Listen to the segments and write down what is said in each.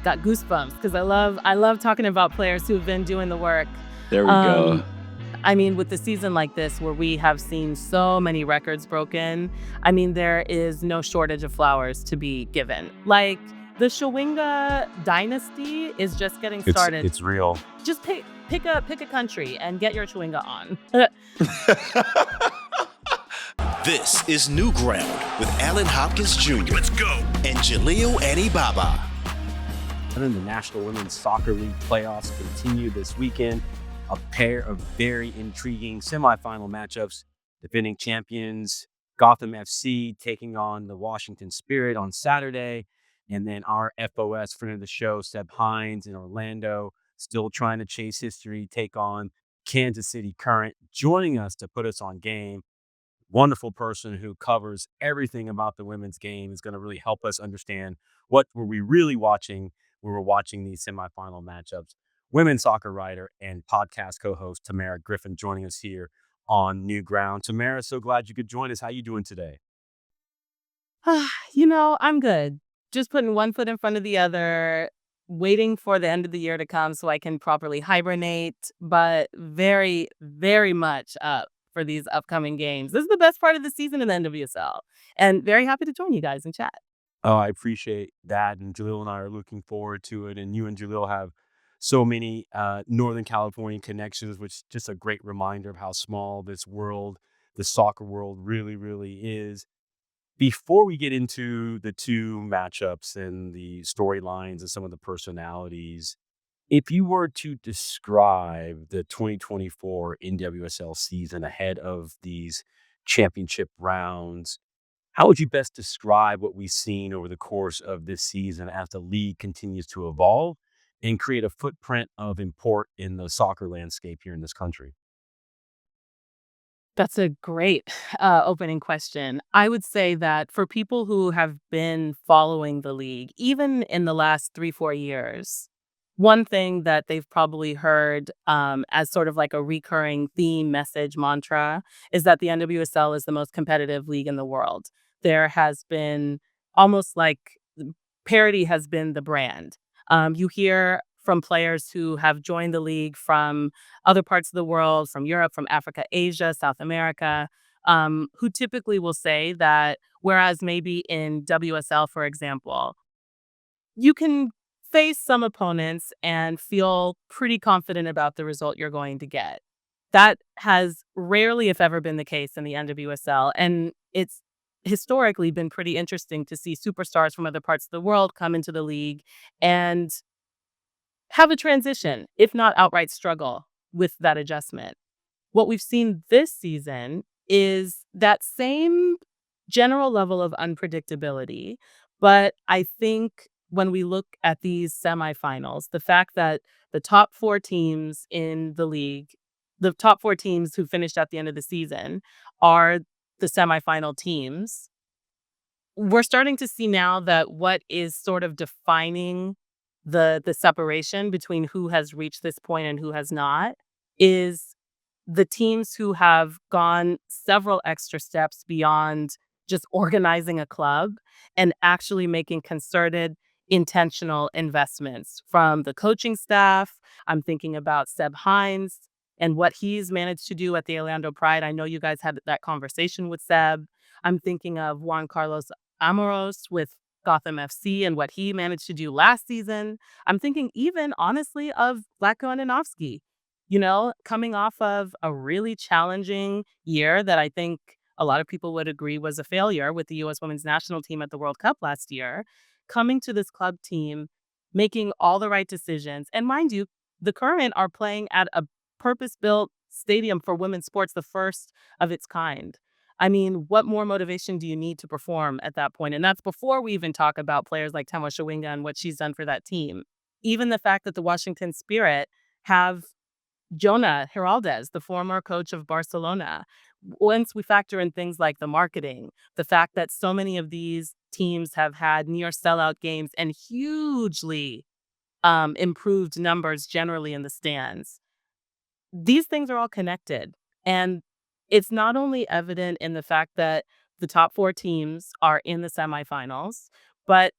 got goosebumps because I love talking about players who've been doing the work. There we go. I mean, with a season like this where we have seen so many records broken, I mean, there is no shortage of flowers to be given. Like, the Chawinga dynasty is just getting started. It's real. Just pick a country and get your Chawinga on. This is New Ground with Allen Hopkins Jr. Let's go. And Jalil Anibaba. And then the National Women's Soccer League playoffs continue this weekend. A pair of very intriguing semifinal matchups. Defending champions Gotham FC taking on the Washington Spirit on Saturday. And then our FOS friend of the show, Seb Hines in Orlando, still trying to chase history, take on Kansas City Current. Joining us to put us on game, wonderful person who covers everything about the women's game, is going to really help us understand what were we really watching when we're watching these semifinal matchups. Women's soccer writer and podcast co-host Tamerra Griffin joining us here on New Ground. Tamerra, so glad you could join us. How you doing today? I'm good. Just putting one foot in front of the other, waiting for the end of the year to come so I can properly hibernate, but very, very much up for these upcoming games. This is the best part of the season in the NWSL, and very happy to join you guys in chat. Oh, I appreciate that. And Jalil and I are looking forward to it. And you and Jalil have so many Northern California connections, which is just a great reminder of how small this world, the soccer world, really, really is. Before we get into the two matchups and the storylines and some of the personalities, if you were to describe the 2024 NWSL season ahead of these championship rounds, how would you best describe what we've seen over the course of this season as the league continues to evolve and create a footprint of import in the soccer landscape here in this country? That's a great opening question. I would say that for people who have been following the league, even in the last 3-4 years, one thing that they've probably heard as sort of like a recurring theme, message, mantra is that the NWSL is the most competitive league in the world. There has been almost like parity has been the brand. You hear from players who have joined the league from other parts of the world, from Europe, from Africa, Asia, South America, who typically will say that whereas maybe in WSL, for example, you can face some opponents and feel pretty confident about the result you're going to get. That has rarely, if ever, been the case in the NWSL. And it's historically been pretty interesting to see superstars from other parts of the world come into the league and have a transition, if not outright struggle with that adjustment. What we've seen this season is that same general level of unpredictability. But I think when we look at these semifinals, the fact that the top 4 teams in the league, the top 4 teams who finished at the end of the season are the semifinal teams, we're starting to see now that what is sort of defining the separation between who has reached this point and who has not is the teams who have gone several extra steps beyond just organizing a club and actually making concerted, intentional investments from the coaching staff. I'm thinking about Seb Hines and what he's managed to do at the Orlando Pride. I know you guys had that conversation with Seb. I'm thinking of Juan Carlos Amoros with Gotham FC and what he managed to do last season. I'm thinking even, honestly, of Vlatko Andonovski, coming off of a really challenging year that I think a lot of people would agree was a failure with the U.S. Women's National Team at the World Cup last year, coming to this club team, making all the right decisions. And mind you, the Current are playing at a purpose-built stadium for women's sports, the first of its kind. I mean, what more motivation do you need to perform at that point? And that's before we even talk about players like Temwa Chawinga and what she's done for that team. Even the fact that the Washington Spirit have Jonah Heraldez, the former coach of Barcelona. Once we factor in things like the marketing, the fact that so many of these teams have had near sellout games and hugely improved numbers generally in the stands, these things are all connected. And it's not only evident in the fact that the top 4 teams are in the semifinals, but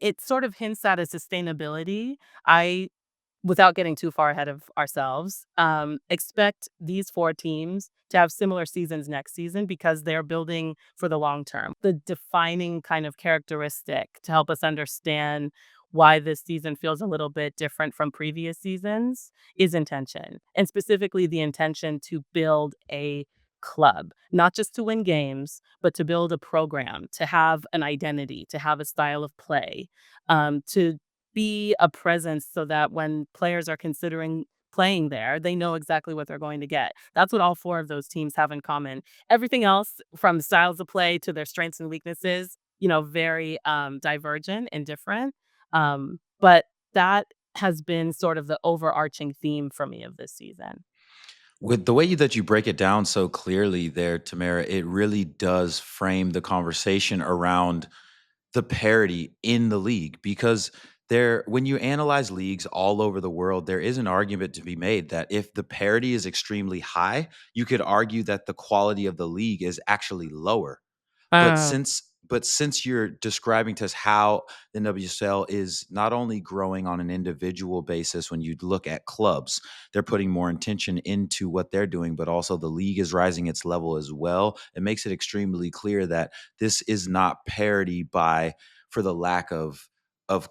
it sort of hints at a sustainability. I Without getting too far ahead of ourselves, expect these 4 teams to have similar seasons next season because they're building for the long term. The defining kind of characteristic to help us understand why this season feels a little bit different from previous seasons is intention, and specifically the intention to build a club, not just to win games, but to build a program, to have an identity, to have a style of play, to be a presence so that when players are considering playing there, they know exactly what they're going to get. That's what all 4 of those teams have in common. Everything else, from the styles of play to their strengths and weaknesses, very divergent and different. But that has been sort of the overarching theme for me of this season. With the way that you break it down so clearly there, Tamara, it really does frame the conversation around the parity in the league because there when you analyze leagues all over the world, there is an argument to be made that if the parity is extremely high, you could argue that the quality of the league is actually lower. But Uh, since you're describing to us how the NWSL is not only growing on an individual basis when you look at clubs, they're putting more intention into what they're doing, but also the league is rising its level as well. It makes it extremely clear that this is not parity by for the lack of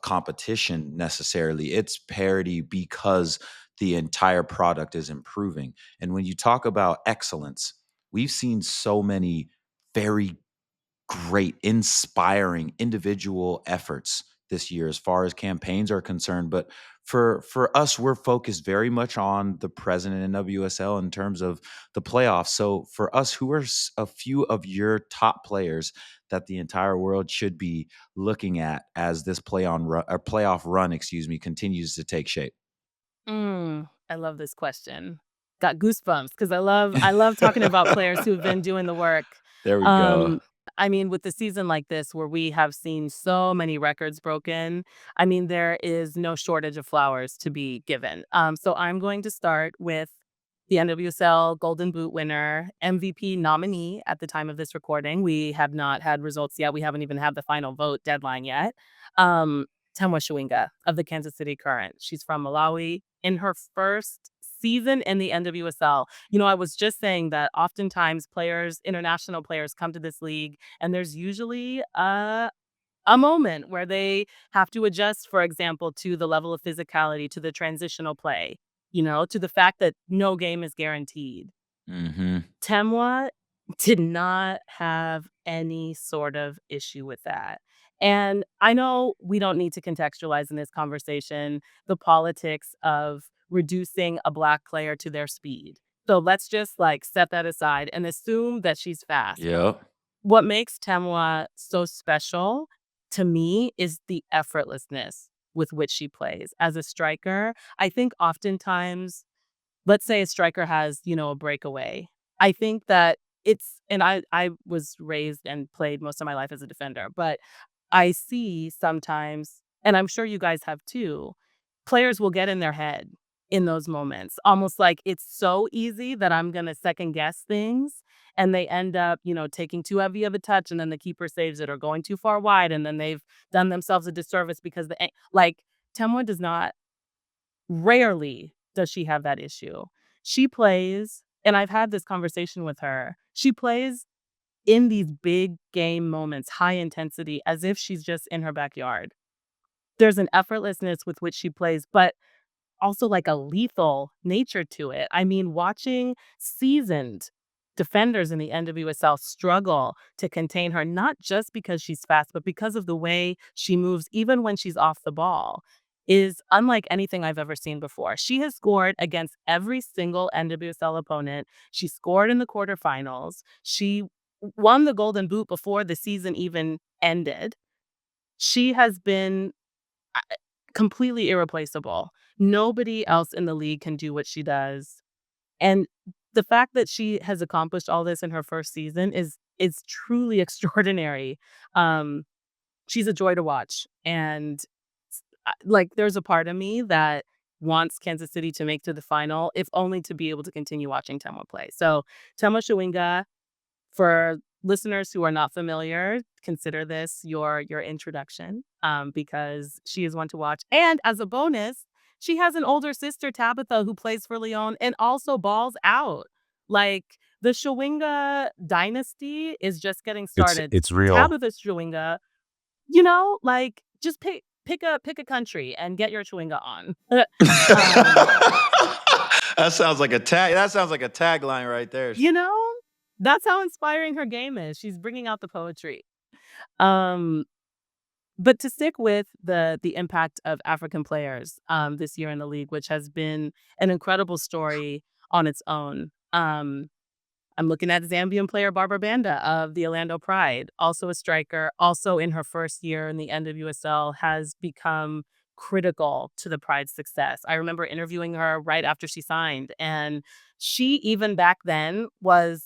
competition necessarily. It's parity because the entire product is improving. And when you talk about excellence, we've seen so many very great, inspiring individual efforts this year as far as campaigns are concerned. But for us, we're focused very much on the present in NWSL in terms of the playoffs. So for us, who are a few of your top players that the entire world should be looking at as this playoff run, excuse me, continues to take shape? I love this question. Got goosebumps because I love talking about players who've been doing the work. There we go. Um, I mean, with the season like this where we have seen so many records broken, I mean, there is no shortage of flowers to be given. So I'm going to start with the NWSL Golden Boot winner, MVP nominee at the time of this recording. We have not had results yet. We haven't even had the final vote deadline yet. Um, Temwa Chawinga of the Kansas City Current. She's from Malawi. In her first season in the NWSL, I was just saying that oftentimes international players come to this league, and there's usually a moment where they have to adjust, for example, to the level of physicality, to the transitional play, to the fact that no game is guaranteed. Hmm. Temwa did not have any sort of issue with that. And I know we don't need to contextualize in this conversation the politics of reducing a Black player to their speed. So let's just set that aside and assume that she's fast. Yep. What makes Temwa so special to me is the effortlessness with which she plays. As a striker, I think oftentimes, let's say a striker has, a breakaway. I think that I was raised and played most of my life as a defender, but I see sometimes, and I'm sure you guys have too, players will get in their head in those moments, almost like it's so easy that I'm going to second guess things. And they end up, taking too heavy of a touch, and then the keeper saves it, or going too far wide, and then they've done themselves a disservice because Temwa does not. Rarely does she have that issue. She plays, and I've had this conversation with her. She plays in these big game moments, high intensity, as if she's just in her backyard. There's an effortlessness with which she plays, but also like a lethal nature to it. I mean, watching seasoned defenders in the NWSL struggle to contain her, not just because she's fast, but because of the way she moves, even when she's off the ball, is unlike anything I've ever seen before. She has scored against every single NWSL opponent. She scored in the quarterfinals. She won the Golden Boot before the season even ended. She has been completely irreplaceable. Nobody else in the league can do what she does. And the fact that she has accomplished all this in her first season is truly extraordinary. Um, she's a joy to watch. And there's a part of me that wants Kansas City to make to the final, if only to be able to continue watching Temwa play. So Temwa Chawinga for listeners who are not familiar, consider this your introduction, because she is one to watch. And as a bonus, she has an older sister, Tabitha, who plays for Lyon and also balls out. Like, the Chawinga dynasty is just getting started. It's real. Tabitha Chawinga, like, just pick a country and get your Chawinga on. That sounds like a tag. That sounds like a tagline right there. You know, that's how inspiring her game is. She's bringing out the poetry. Um, but to stick with the impact of African players this year in the league, which has been an incredible story on its own. I'm looking at Zambian player Barbra Banda of the Orlando Pride, also a striker, also in her first year in the NWSL, has become critical to the Pride's success. I remember interviewing her right after she signed, and she even back then was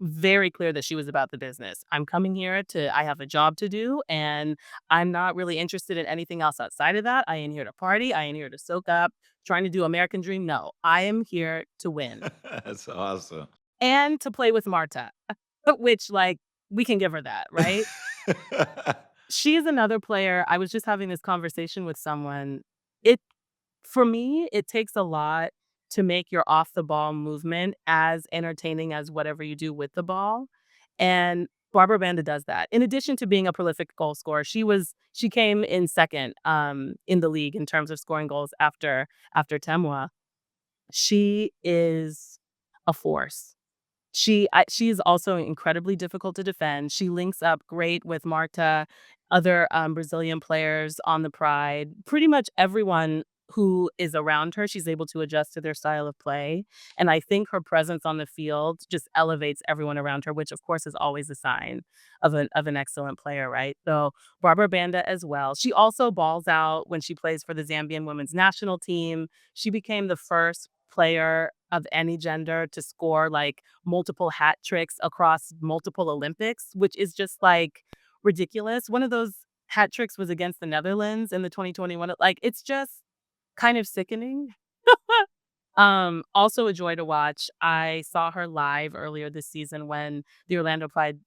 very clear that she was about the business. I'm coming here I have a job to do, and I'm not really interested in anything else outside of that. I ain't here to party. I ain't here to soak up, trying to do American Dream. No, I am here to win That's awesome. and to play with Marta, which, like, we can give her that, right? She is another player. I was just having this conversation with someone. It For me, it takes a lot to make your off the ball movement as entertaining as whatever you do with the ball. And Barbara Banda does that. In addition to being a prolific goal scorer, she came in second in the league in terms of scoring goals after Temwa. She is a force. She is also incredibly difficult to defend. She links up great with Marta, other Brazilian players on the Pride. Pretty much everyone who is around her, she's able to adjust to their style of play. And I think her presence on the field just elevates everyone around her, which of course is always a sign of an excellent player, right? So Barbara Banda as well. She also balls out when she plays for the Zambian women's national team. She became the first player of any gender to score like multiple hat tricks across multiple Olympics, which is just like ridiculous. One of those hat tricks was against the Netherlands in the 2021. Like, it's just kind of sickening. Also a joy to watch. I saw her live earlier this season when the Orlando Pride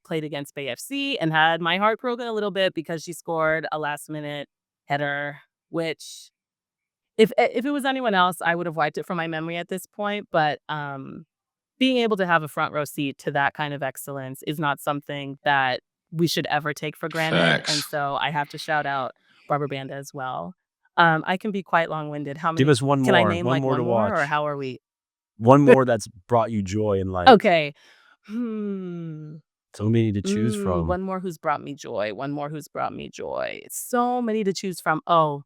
played against Bay FC and had my heart broken a little bit because she scored a last minute header, which if it was anyone else, I would have wiped it from my memory at this point. But being able to have a front row seat to that kind of excellence is not something that we should ever take for granted. And Facts. so I have to shout out Barbara Banda as well. I can be quite long-winded. How Give many us one can I more, name? Like to one more, or watch. how are we? One more that's brought you joy in life. Okay. Hmm. So many to choose from. One more who's brought me joy. One more who's brought me joy. So many to choose from. Oh,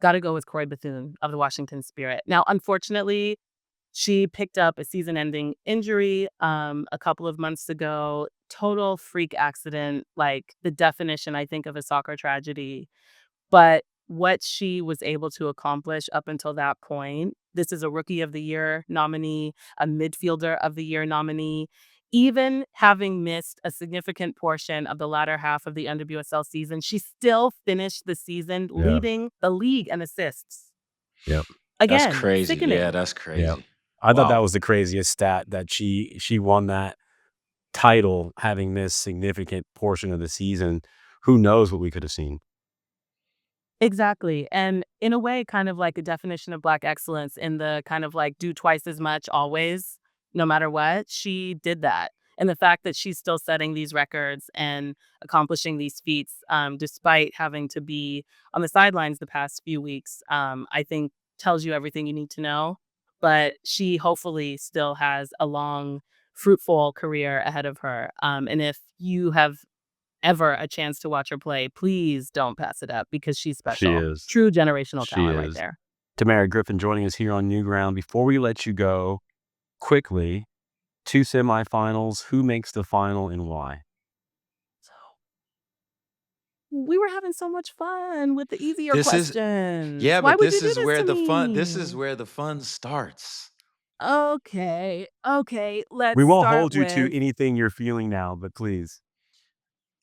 gotta go with Croix Bethune of the Washington Spirit. Now, unfortunately, she picked up a season-ending injury a couple of months ago. Total freak accident, like the definition, I think, of a soccer tragedy. But what she was able to accomplish up until that point, this is a Rookie of the Year nominee, a Midfielder of the Year nominee. Even having missed a significant portion of the latter half of the NWSL season, she still finished the season Yeah. leading the league in assists. Yep. That's Again, crazy. sickening. Yeah, that's crazy. Yeah. I thought that Wow. was the craziest stat, that she won that title having missed significant portion of the season. Who knows what we could have seen? Exactly. And in a way, kind of like a definition of Black excellence in the kind of like do twice as much always, no matter what. She did that. And the fact that she's still setting these records and accomplishing these feats, despite having to be on the sidelines the past few weeks, I think tells you everything you need to know. But she hopefully still has a long, fruitful career ahead of her. And if you have ever a chance to watch her play, please don't pass it up because she's She special. is. True generational She talent right is. there. Tamerra Griffin joining us here on New Ground. Before we let you go, quickly, 2 semifinals. Who makes the final and why? So we were having so much fun with the easier This is questions. yeah, Why but would you this do is this where to the fun. This me? is where the fun starts. Okay. Let's We won't start hold you to with. anything you're feeling now, but please.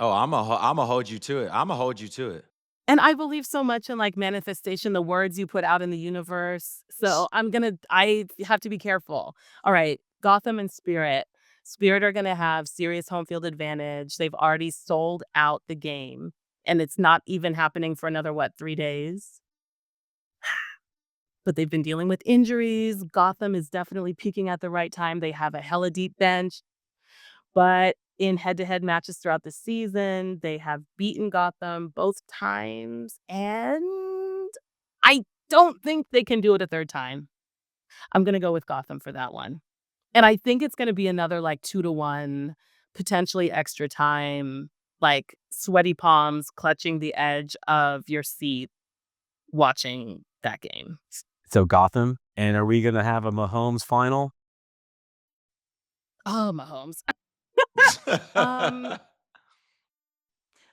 Oh, I'm a hold you to it. I'm gonna hold you to it. And I believe so much in like manifestation, the words you put out in the universe. So I have to be careful. All right. Gotham and Spirit. Spirit are going to have serious home field advantage. They've already sold out the game, and it's not even happening for another, 3 days? But they've been dealing with injuries. Gotham is definitely peaking at the right time. They have a hella deep bench. But in head-to-head matches throughout the season, they have beaten Gotham both times, and I don't think they can do it a third time. I'm gonna go with Gotham for that one. And I think it's gonna be another, 2-1, potentially extra time, sweaty palms clutching the edge of your seat watching that game. So Gotham, and are we going to have a Mahomes final? Oh, Mahomes. Um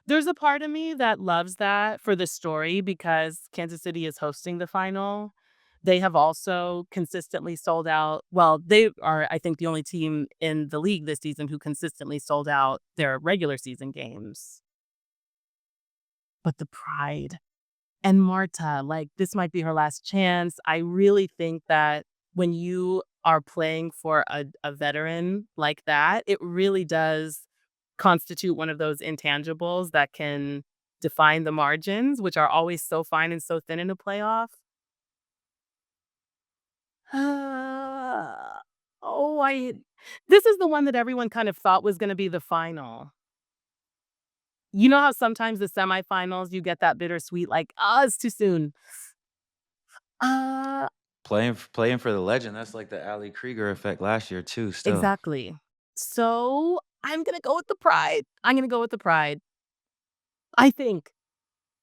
There's a part of me that loves that for the story because Kansas City is hosting the final. They have also consistently sold out. Well, they are, I think, the only team in the league this season who consistently sold out their regular season games. But the pride and Marta, this might be her last chance. I really think that when you are playing for a veteran like that, it really does constitute one of those intangibles that can define the margins, which are always so fine and so thin in a playoff. Uh, oh, I. This is the one that everyone kind of thought was going to be the final. You know how sometimes the semifinals you get that bittersweet, it's too soon. Uh, Playing for the legend, that's like the Ali Krieger effect last year too, still. exactly. So I'm gonna go with the pride. I'm gonna go with the pride. I think.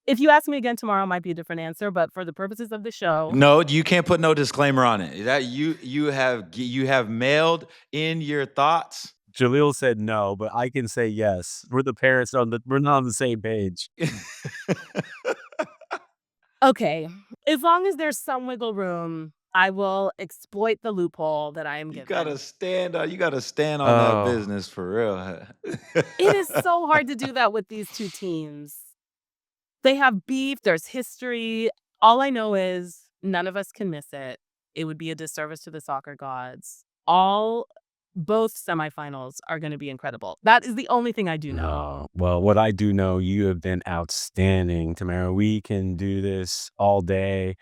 If you ask me again tomorrow, it might be a different answer, but for the purposes of the show, No, you can't put no disclaimer on it. That you have mailed in your thoughts. Jalil said no, but I can say yes. We're the parents we're not on the same page. okay, as long as there's some wiggle room, I will exploit the loophole that I am You given. you gotta stand on that Oh, business for real. It is so hard to do that with these two teams. They have beef, there's history. All I know is none of us can miss it. It would be a disservice to the soccer gods. Both semifinals are going to be incredible. That is the only thing I do know. no. Well, what I do know, you have been outstanding, Tamerra. We can do this all day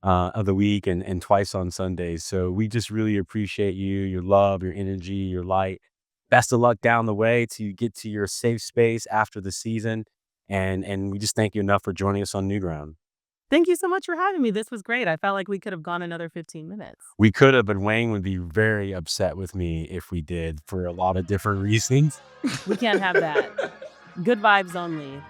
of the week and twice on Sundays. So we just really appreciate you, your love, your energy, your light. Best of luck down the way to get to your safe space after the season. And we just thank you enough for joining us on New Ground. Thank you so much for having me. This was great. I felt like we could have gone another 15 minutes. We could have, but Wayne would be very upset with me if we did for a lot of different reasons. We can't have that. Good vibes only.